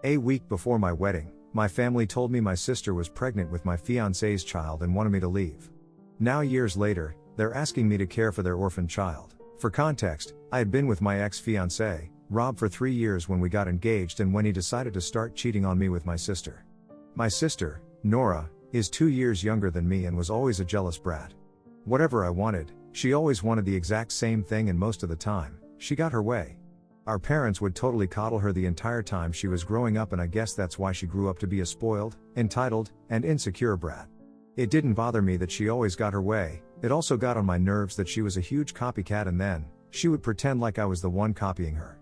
A week before my wedding, my family told me my sister was pregnant with my fiancé's child and wanted me to leave. Now years later, they're asking me to care for their orphaned child. For context, I had been with my ex-fiancé, Rob, for 3 years when we got engaged and when he decided to start cheating on me with my sister. My sister, Nora, is 2 years younger than me and was always a jealous brat. Whatever I wanted, she always wanted the exact same thing, and most of the time, she got her way. Our parents would totally coddle her the entire time she was growing up, and I guess that's why she grew up to be a spoiled, entitled, and insecure brat. It didn't bother me that she always got her way, it also got on my nerves that she was a huge copycat, and then, she would pretend like I was the one copying her.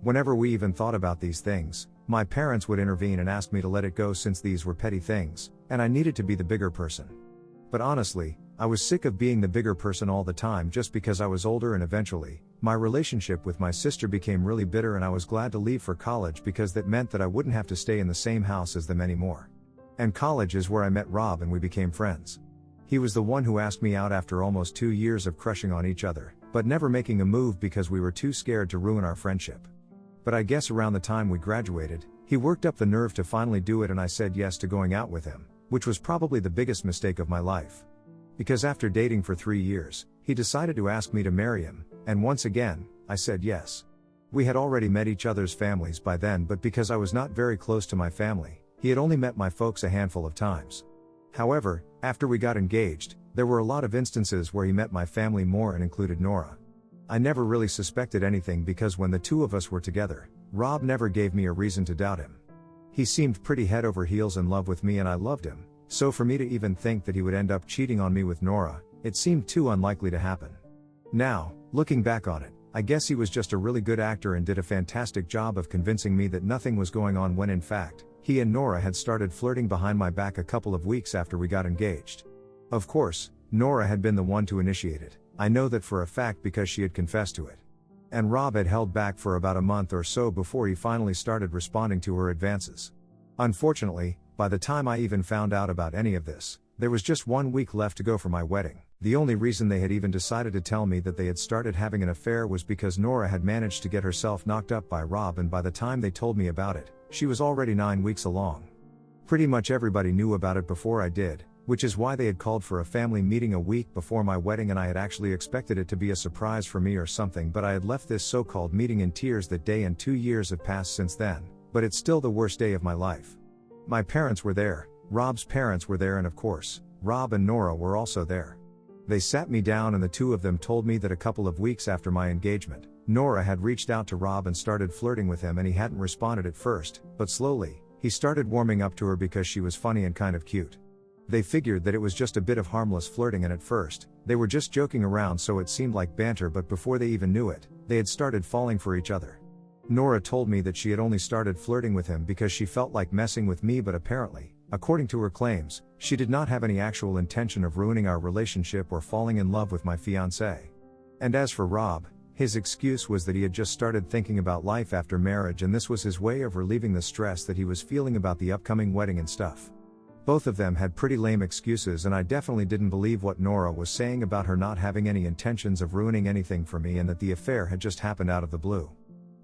Whenever we even thought about these things, my parents would intervene and ask me to let it go since these were petty things, and I needed to be the bigger person. But honestly, I was sick of being the bigger person all the time just because I was older, and eventually, my relationship with my sister became really bitter, and I was glad to leave for college because that meant that I wouldn't have to stay in the same house as them anymore. And college is where I met Rob and we became friends. He was the one who asked me out after almost 2 years of crushing on each other, but never making a move because we were too scared to ruin our friendship. But I guess around the time we graduated, he worked up the nerve to finally do it, and I said yes to going out with him, which was probably the biggest mistake of my life. Because after dating for 3 years, he decided to ask me to marry him, and once again, I said yes. We had already met each other's families by then, but because I was not very close to my family, he had only met my folks a handful of times. However, after we got engaged, there were a lot of instances where he met my family more and included Nora. I never really suspected anything because when the two of us were together, Rob never gave me a reason to doubt him. He seemed pretty head over heels in love with me and I loved him, so for me to even think that he would end up cheating on me with Nora, it seemed too unlikely to happen. Now, looking back on it, I guess he was just a really good actor and did a fantastic job of convincing me that nothing was going on when in fact, he and Nora had started flirting behind my back a couple of weeks after we got engaged. Of course, Nora had been the one to initiate it. I know that for a fact because she had confessed to it. And Rob had held back for about a month or so before he finally started responding to her advances. Unfortunately, by the time I even found out about any of this, there was just 1 week left to go for my wedding. The only reason they had even decided to tell me that they had started having an affair was because Nora had managed to get herself knocked up by Rob, and by the time they told me about it, she was already 9 weeks along. Pretty much everybody knew about it before I did, which is why they had called for a family meeting a week before my wedding, and I had actually expected it to be a surprise for me or something, but I had left this so-called meeting in tears that day, and 2 years have passed since then, but it's still the worst day of my life. My parents were there, Rob's parents were there, and of course, Rob and Nora were also there. They sat me down and the two of them told me that a couple of weeks after my engagement, Nora had reached out to Rob and started flirting with him, and he hadn't responded at first, but slowly, he started warming up to her because she was funny and kind of cute. They figured that it was just a bit of harmless flirting, and at first, they were just joking around, so it seemed like banter, but before they even knew it, they had started falling for each other. Nora told me that she had only started flirting with him because she felt like messing with me, but apparently, according to her claims, she did not have any actual intention of ruining our relationship or falling in love with my fiancé. And as for Rob, his excuse was that he had just started thinking about life after marriage, and this was his way of relieving the stress that he was feeling about the upcoming wedding and stuff. Both of them had pretty lame excuses, and I definitely didn't believe what Nora was saying about her not having any intentions of ruining anything for me and that the affair had just happened out of the blue.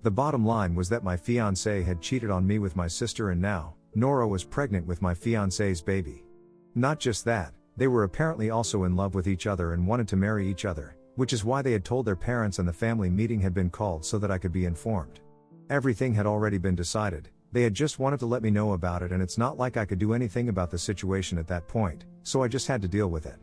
The bottom line was that my fiancé had cheated on me with my sister, and now, Nora was pregnant with my fiancé's baby. Not just that, they were apparently also in love with each other and wanted to marry each other, which is why they had told their parents, and the family meeting had been called so that I could be informed. Everything had already been decided. They had just wanted to let me know about it, and it's not like I could do anything about the situation at that point, so I just had to deal with it.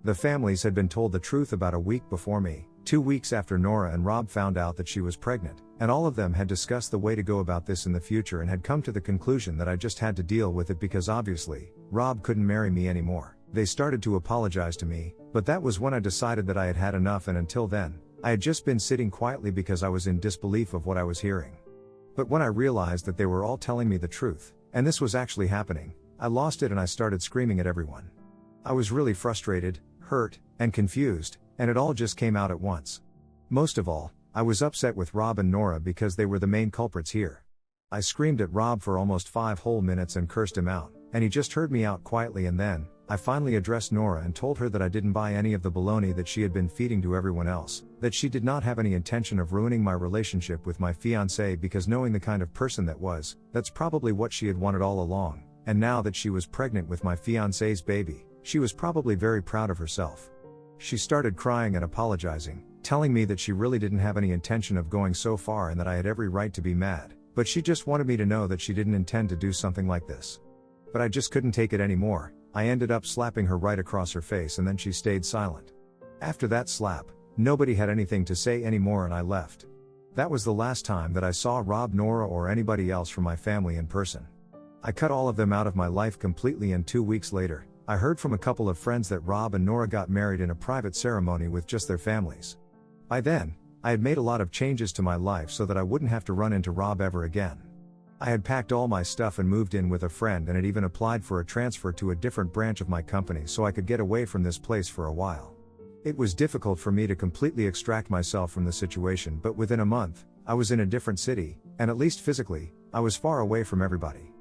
The families had been told the truth about a week before me, 2 weeks after Nora and Rob found out that she was pregnant, and all of them had discussed the way to go about this in the future and had come to the conclusion that I just had to deal with it because obviously, Rob couldn't marry me anymore. They started to apologize to me, but that was when I decided that I had had enough, and until then, I had just been sitting quietly because I was in disbelief of what I was hearing. But when I realized that they were all telling me the truth, and this was actually happening, I lost it and I started screaming at everyone. I was really frustrated, hurt, and confused, and it all just came out at once. Most of all, I was upset with Rob and Nora because they were the main culprits here. I screamed at Rob for almost 5 whole minutes and cursed him out, and he just heard me out quietly, and then, I finally addressed Nora and told her that I didn't buy any of the baloney that she had been feeding to everyone else, that she did not have any intention of ruining my relationship with my fiancé because knowing the kind of person that's probably what she had wanted all along, and now that she was pregnant with my fiancé's baby, she was probably very proud of herself. She started crying and apologizing, telling me that she really didn't have any intention of going so far and that I had every right to be mad, but she just wanted me to know that she didn't intend to do something like this. But I just couldn't take it anymore. I ended up slapping her right across her face and then she stayed silent. After that slap, nobody had anything to say anymore and I left. That was the last time that I saw Rob, Nora or anybody else from my family in person. I cut all of them out of my life completely and 2 weeks later, I heard from a couple of friends that Rob and Nora got married in a private ceremony with just their families. By then, I had made a lot of changes to my life so that I wouldn't have to run into Rob ever again. I had packed all my stuff and moved in with a friend and had even applied for a transfer to a different branch of my company so I could get away from this place for a while. It was difficult for me to completely extract myself from the situation, but within a month, I was in a different city, and at least physically, I was far away from everybody.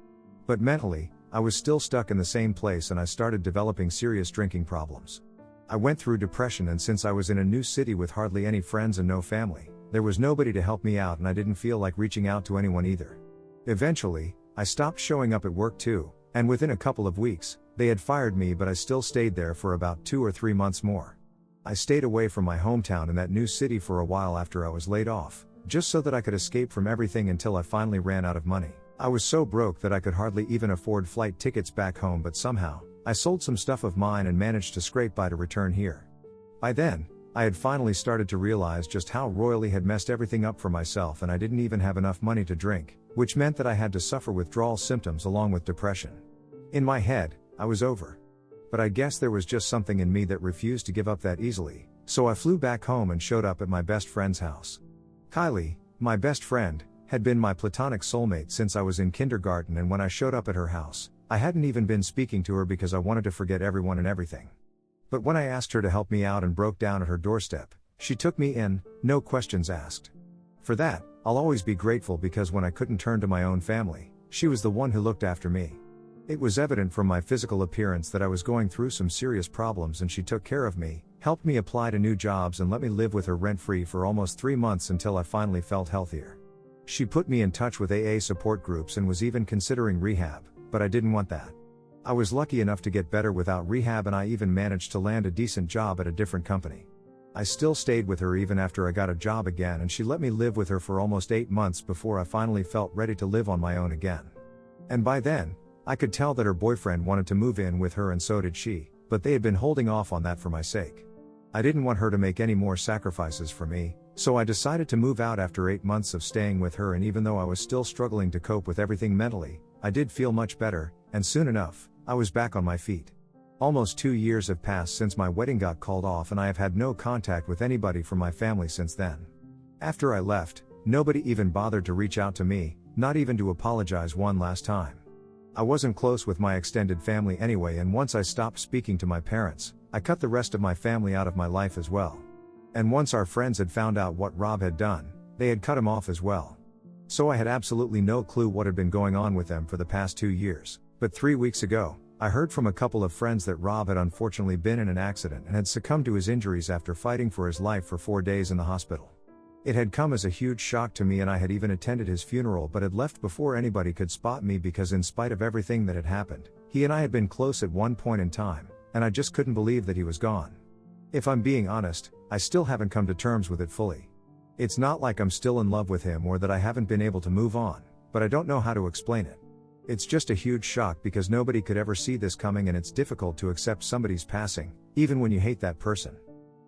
But mentally, I was still stuck in the same place and I started developing serious drinking problems. I went through depression, and since I was in a new city with hardly any friends and no family, there was nobody to help me out and I didn't feel like reaching out to anyone either. Eventually, I stopped showing up at work too, and within a couple of weeks, they had fired me, but I still stayed there for about 2 or 3 months more. I stayed away from my hometown in that new city for a while after I was laid off, just so that I could escape from everything until I finally ran out of money. I was so broke that I could hardly even afford flight tickets back home, but somehow, I sold some stuff of mine and managed to scrape by to return here. By then, I had finally started to realize just how royally had messed everything up for myself, and I didn't even have enough money to drink, which meant that I had to suffer withdrawal symptoms along with depression. In my head, I was over. But I guess there was just something in me that refused to give up that easily, so I flew back home and showed up at my best friend's house. Kylie, my best friend, had been my platonic soulmate since I was in kindergarten, and when I showed up at her house, I hadn't even been speaking to her because I wanted to forget everyone and everything. But when I asked her to help me out and broke down at her doorstep, she took me in, no questions asked. For that, I'll always be grateful, because when I couldn't turn to my own family, she was the one who looked after me. It was evident from my physical appearance that I was going through some serious problems, and she took care of me, helped me apply to new jobs and let me live with her rent-free for almost 3 months until I finally felt healthier. She put me in touch with AA support groups and was even considering rehab, but I didn't want that. I was lucky enough to get better without rehab, and I even managed to land a decent job at a different company. I still stayed with her even after I got a job again, and she let me live with her for almost 8 months before I finally felt ready to live on my own again. And by then, I could tell that her boyfriend wanted to move in with her, and so did she, but they had been holding off on that for my sake. I didn't want her to make any more sacrifices for me, so I decided to move out after 8 months of staying with her, and even though I was still struggling to cope with everything mentally, I did feel much better, and soon enough, I was back on my feet. Almost 2 years have passed since my wedding got called off, and I have had no contact with anybody from my family since then. After I left, nobody even bothered to reach out to me, not even to apologize one last time. I wasn't close with my extended family anyway, and once I stopped speaking to my parents, I cut the rest of my family out of my life as well. And once our friends had found out what Rob had done, they had cut him off as well. So I had absolutely no clue what had been going on with them for the past 2 years. But 3 weeks ago, I heard from a couple of friends that Rob had unfortunately been in an accident and had succumbed to his injuries after fighting for his life for 4 days in the hospital. It had come as a huge shock to me, and I had even attended his funeral, but had left before anybody could spot me because in spite of everything that had happened, he and I had been close at one point in time, and I just couldn't believe that he was gone. If I'm being honest, I still haven't come to terms with it fully. It's not like I'm still in love with him or that I haven't been able to move on, but I don't know how to explain it. It's just a huge shock because nobody could ever see this coming, and it's difficult to accept somebody's passing, even when you hate that person.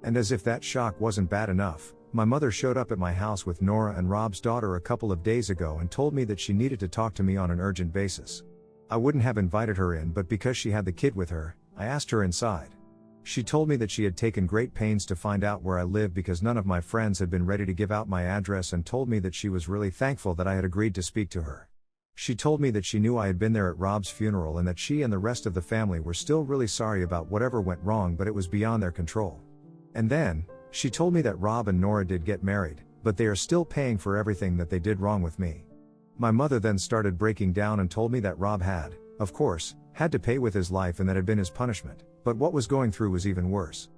And as if that shock wasn't bad enough, my mother showed up at my house with Nora and Rob's daughter a couple of days ago and told me that she needed to talk to me on an urgent basis. I wouldn't have invited her in, but because she had the kid with her, I asked her inside. She told me that she had taken great pains to find out where I live because none of my friends had been ready to give out my address, and told me that she was really thankful that I had agreed to speak to her. She told me that she knew I had been there at Rob's funeral and that she and the rest of the family were still really sorry about whatever went wrong, but it was beyond their control. And then, she told me that Rob and Nora did get married, but they are still paying for everything that they did wrong with me. My mother then started breaking down and told me that Rob had, of course, had to pay with his life and that had been his punishment, but what was going through was even worse.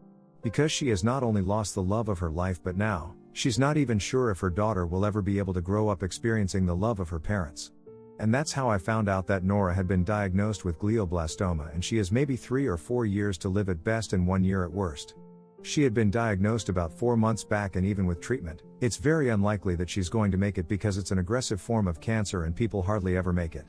Because she has not only lost the love of her life but now, she's not even sure if her daughter will ever be able to grow up experiencing the love of her parents. And that's how I found out that Nora had been diagnosed with glioblastoma and she has maybe 3 or 4 years to live at best and 1 year at worst. She had been diagnosed about 4 months back and even with treatment, it's very unlikely that she's going to make it because it's an aggressive form of cancer and people hardly ever make it.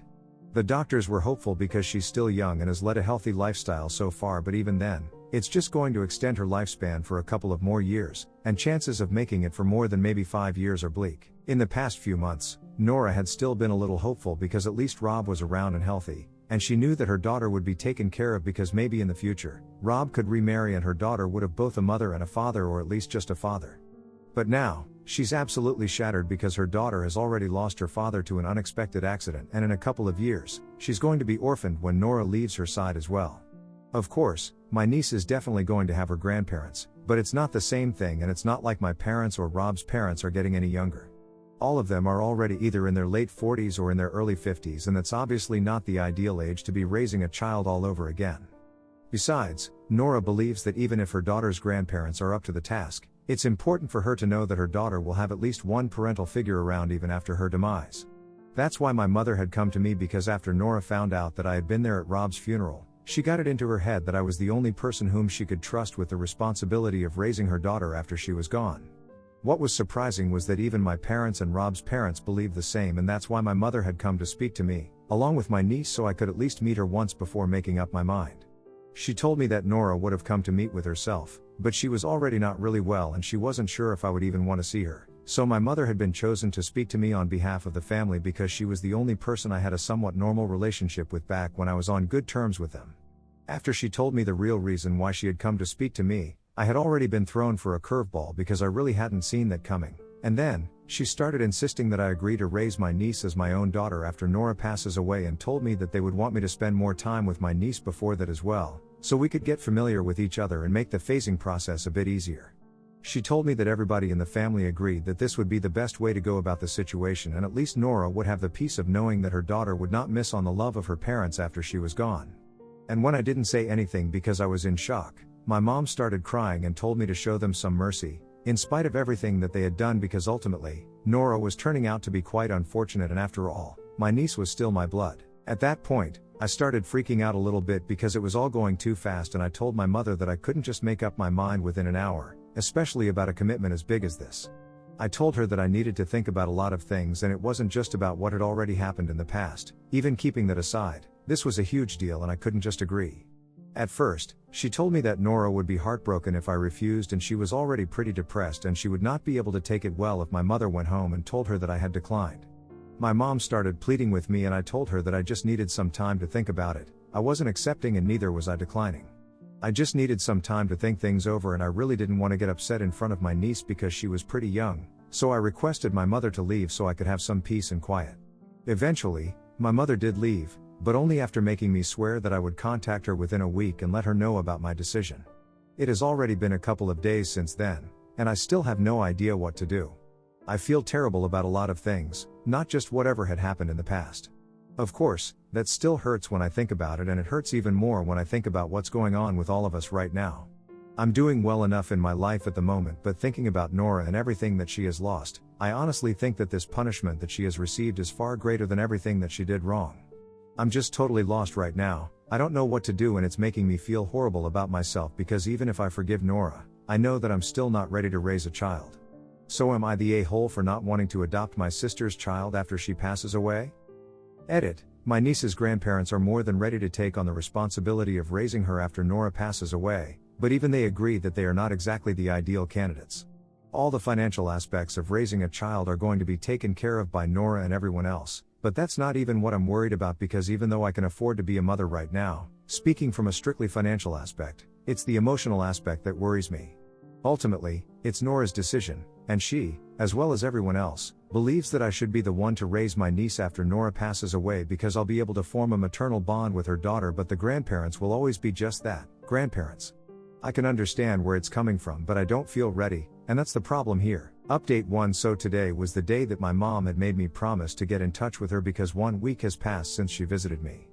The doctors were hopeful because she's still young and has led a healthy lifestyle so far, but even then, it's just going to extend her lifespan for a couple of more years, and chances of making it for more than maybe 5 years are bleak. In the past few months, Nora had still been a little hopeful because at least Rob was around and healthy, and she knew that her daughter would be taken care of because maybe in the future, Rob could remarry and her daughter would have both a mother and a father, or at least just a father. But now, she's absolutely shattered because her daughter has already lost her father to an unexpected accident, and in a couple of years, she's going to be orphaned when Nora leaves her side as well. Of course, my niece is definitely going to have her grandparents, but it's not the same thing, and it's not like my parents or Rob's parents are getting any younger. All of them are already either in their late 40s or in their early 50s, and that's obviously not the ideal age to be raising a child all over again. Besides, Nora believes that even if her daughter's grandparents are up to the task, it's important for her to know that her daughter will have at least one parental figure around even after her demise. That's why my mother had come to me, because after Nora found out that I had been there at Rob's funeral, she got it into her head that I was the only person whom she could trust with the responsibility of raising her daughter after she was gone. What was surprising was that even my parents and Rob's parents believed the same, and that's why my mother had come to speak to me, along with my niece, so I could at least meet her once before making up my mind. She told me that Nora would have come to meet with herself, but she was already not really well and she wasn't sure if I would even want to see her, so my mother had been chosen to speak to me on behalf of the family because she was the only person I had a somewhat normal relationship with back when I was on good terms with them. After she told me the real reason why she had come to speak to me, I had already been thrown for a curveball because I really hadn't seen that coming, and then, she started insisting that I agree to raise my niece as my own daughter after Nora passes away, and told me that they would want me to spend more time with my niece before that as well, so we could get familiar with each other and make the phasing process a bit easier. She told me that everybody in the family agreed that this would be the best way to go about the situation, and at least Nora would have the peace of knowing that her daughter would not miss on the love of her parents after she was gone. And when I didn't say anything because I was in shock, my mom started crying and told me to show them some mercy, in spite of everything that they had done, because ultimately, Nora was turning out to be quite unfortunate, and after all, my niece was still my blood. At that point, I started freaking out a little bit because it was all going too fast, and I told my mother that I couldn't just make up my mind within an hour, especially about a commitment as big as this. I told her that I needed to think about a lot of things, and it wasn't just about what had already happened in the past. Even keeping that aside, this was a huge deal and I couldn't just agree. At first, she told me that Nora would be heartbroken if I refused, and she was already pretty depressed and she would not be able to take it well if my mother went home and told her that I had declined. My mom started pleading with me, and I told her that I just needed some time to think about it. I wasn't accepting and neither was I declining. I just needed some time to think things over, and I really didn't want to get upset in front of my niece because she was pretty young, so I requested my mother to leave so I could have some peace and quiet. Eventually, my mother did leave, but only after making me swear that I would contact her within a week and let her know about my decision. It has already been a couple of days since then, and I still have no idea what to do. I feel terrible about a lot of things, not just whatever had happened in the past. Of course, that still hurts when I think about it, and it hurts even more when I think about what's going on with all of us right now. I'm doing well enough in my life at the moment, but thinking about Nora and everything that she has lost, I honestly think that this punishment that she has received is far greater than everything that she did wrong. I'm just totally lost right now. I don't know what to do, and it's making me feel horrible about myself because even if I forgive Nora, I know that I'm still not ready to raise a child. So am I the a-hole for not wanting to adopt my sister's child after she passes away? Edit. My niece's grandparents are more than ready to take on the responsibility of raising her after Nora passes away, but even they agree that they are not exactly the ideal candidates. All the financial aspects of raising a child are going to be taken care of by Nora and everyone else, but that's not even what I'm worried about, because even though I can afford to be a mother right now, speaking from a strictly financial aspect, it's the emotional aspect that worries me. Ultimately, it's Nora's decision, and she, as well as everyone else, believes that I should be the one to raise my niece after Nora passes away because I'll be able to form a maternal bond with her daughter, but the grandparents will always be just that, grandparents. I can understand where it's coming from, but I don't feel ready, and that's the problem here. Update 1. So today was the day that my mom had made me promise to get in touch with her because 1 week has passed since she visited me.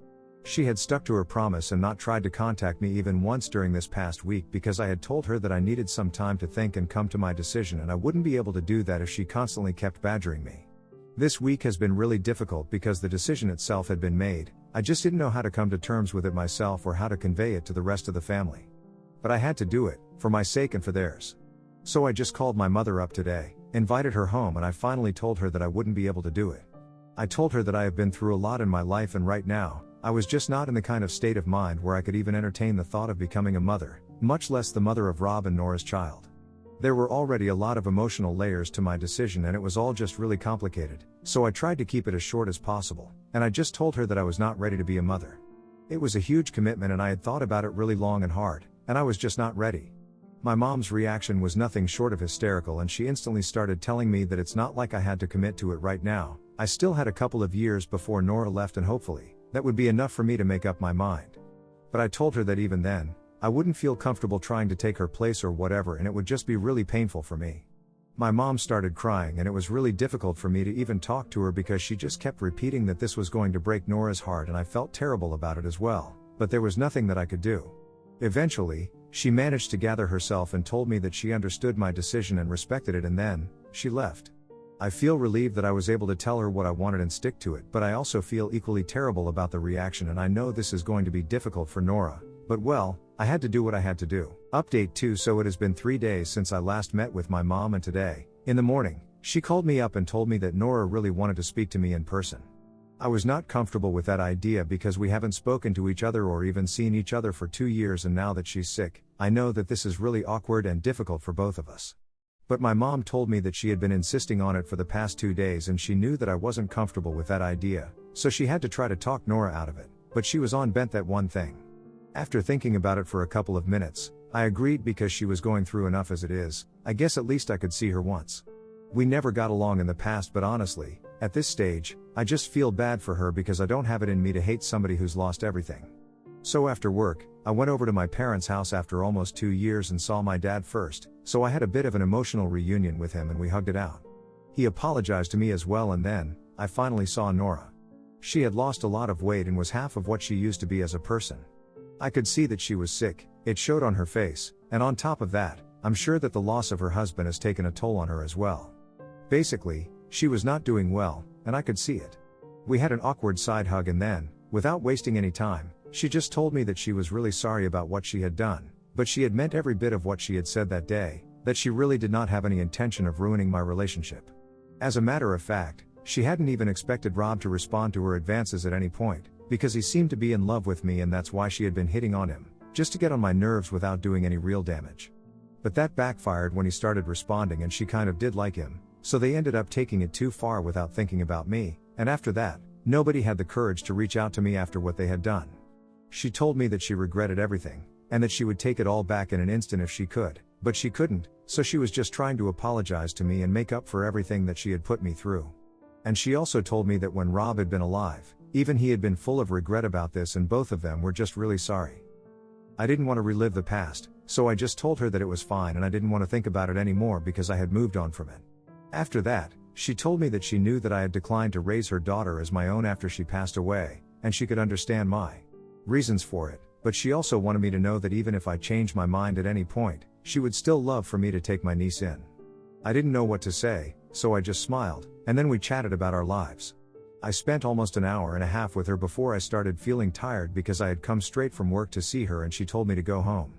She had stuck to her promise and not tried to contact me even once during this past week because I had told her that I needed some time to think and come to my decision, and I wouldn't be able to do that if she constantly kept badgering me. This week has been really difficult because the decision itself had been made. I just didn't know how to come to terms with it myself or how to convey it to the rest of the family. But I had to do it, for my sake and for theirs. So I just called my mother up today, invited her home, and I finally told her that I wouldn't be able to do it. I told her that I have been through a lot in my life, and right now, I was just not in the kind of state of mind where I could even entertain the thought of becoming a mother, much less the mother of Rob and Nora's child. There were already a lot of emotional layers to my decision, and it was all just really complicated, so I tried to keep it as short as possible, and I just told her that I was not ready to be a mother. It was a huge commitment, and I had thought about it really long and hard, and I was just not ready. My mom's reaction was nothing short of hysterical, and she instantly started telling me that it's not like I had to commit to it right now. I still had a couple of years before Nora left, and hopefully, that would be enough for me to make up my mind. But I told her that even then, I wouldn't feel comfortable trying to take her place or whatever, and it would just be really painful for me. My mom started crying, and it was really difficult for me to even talk to her because she just kept repeating that this was going to break Nora's heart, and I felt terrible about it as well, but there was nothing that I could do. Eventually, she managed to gather herself and told me that she understood my decision and respected it, and then, she left. I feel relieved that I was able to tell her what I wanted and stick to it, but I also feel equally terrible about the reaction, and I know this is going to be difficult for Nora, but well, I had to do what I had to do. Update 2. So it has been 3 days since I last met with my mom, and today, in the morning, she called me up and told me that Nora really wanted to speak to me in person. I was not comfortable with that idea because we haven't spoken to each other or even seen each other for 2 years, and now that she's sick, I know that this is really awkward and difficult for both of us. But my mom told me that she had been insisting on it for the past 2 days, and she knew that I wasn't comfortable with that idea, so she had to try to talk Nora out of it, but she was on bent that one thing. After thinking about it for a couple of minutes, I agreed because she was going through enough as it is. I guess at least I could see her once. We never got along in the past, but honestly, at this stage, I just feel bad for her because I don't have it in me to hate somebody who's lost everything. So after work, I went over to my parents' house after almost 2 years and saw my dad first, so I had a bit of an emotional reunion with him and we hugged it out. He apologized to me as well, and then, I finally saw Nora. She had lost a lot of weight and was half of what she used to be as a person. I could see that she was sick, it showed on her face, and on top of that, I'm sure that the loss of her husband has taken a toll on her as well. Basically, she was not doing well, and I could see it. We had an awkward side hug, and then, without wasting any time, she just told me that she was really sorry about what she had done, but she had meant every bit of what she had said that day, that she really did not have any intention of ruining my relationship. As a matter of fact, she hadn't even expected Rob to respond to her advances at any point, because he seemed to be in love with me, and that's why she had been hitting on him, just to get on my nerves without doing any real damage. But that backfired when he started responding, and she kind of did like him, so they ended up taking it too far without thinking about me, and after that, nobody had the courage to reach out to me after what they had done. She told me that she regretted everything, and that she would take it all back in an instant if she could, but she couldn't, so she was just trying to apologize to me and make up for everything that she had put me through. And she also told me that when Rob had been alive, even he had been full of regret about this, and both of them were just really sorry. I didn't want to relive the past, so I just told her that it was fine and I didn't want to think about it anymore because I had moved on from it. After that, she told me that she knew that I had declined to raise her daughter as my own after she passed away, and she could understand my reasons for it, but she also wanted me to know that even if I changed my mind at any point, she would still love for me to take my niece in. I didn't know what to say, so I just smiled, and then we chatted about our lives. I spent almost an hour and a half with her before I started feeling tired because I had come straight from work to see her, and she told me to go home.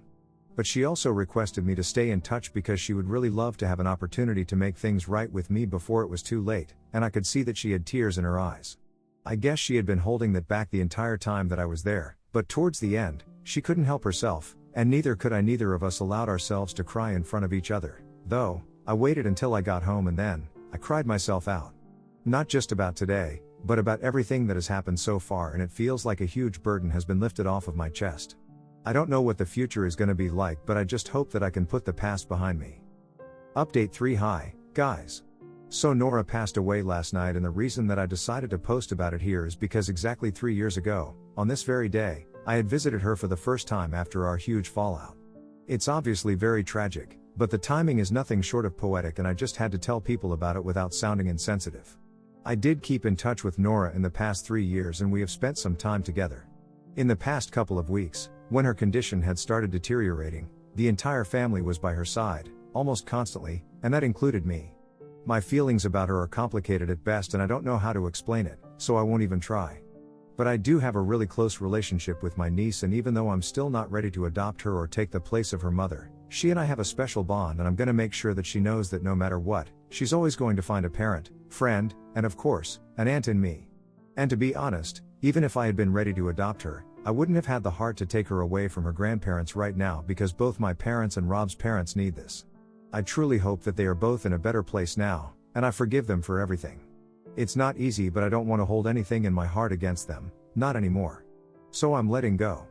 But she also requested me to stay in touch because she would really love to have an opportunity to make things right with me before it was too late, and I could see that she had tears in her eyes. I guess she had been holding that back the entire time that I was there, but towards the end, she couldn't help herself, and neither could I. Neither of us allowed ourselves to cry in front of each other, though. I waited until I got home, and then, I cried myself out. Not just about today, but about everything that has happened so far, and it feels like a huge burden has been lifted off of my chest. I don't know what the future is going to be like, but I just hope that I can put the past behind me. Update 3. Hi, guys. So Nora passed away last night, and the reason that I decided to post about it here is because exactly 3 years ago, on this very day, I had visited her for the first time after our huge fallout. It's obviously very tragic, but the timing is nothing short of poetic, and I just had to tell people about it without sounding insensitive. I did keep in touch with Nora in the past 3 years, and we have spent some time together. In the past couple of weeks, when her condition had started deteriorating, the entire family was by her side, almost constantly, and that included me. My feelings about her are complicated at best and I don't know how to explain it, so I won't even try. But I do have a really close relationship with my niece, and even though I'm still not ready to adopt her or take the place of her mother, she and I have a special bond, and I'm gonna make sure that she knows that no matter what, she's always going to find a parent, friend, and of course, an aunt in me. And to be honest, even if I had been ready to adopt her, I wouldn't have had the heart to take her away from her grandparents right now, because both my parents and Rob's parents need this. I truly hope that they are both in a better place now, and I forgive them for everything. It's not easy, but I don't want to hold anything in my heart against them, not anymore. So I'm letting go.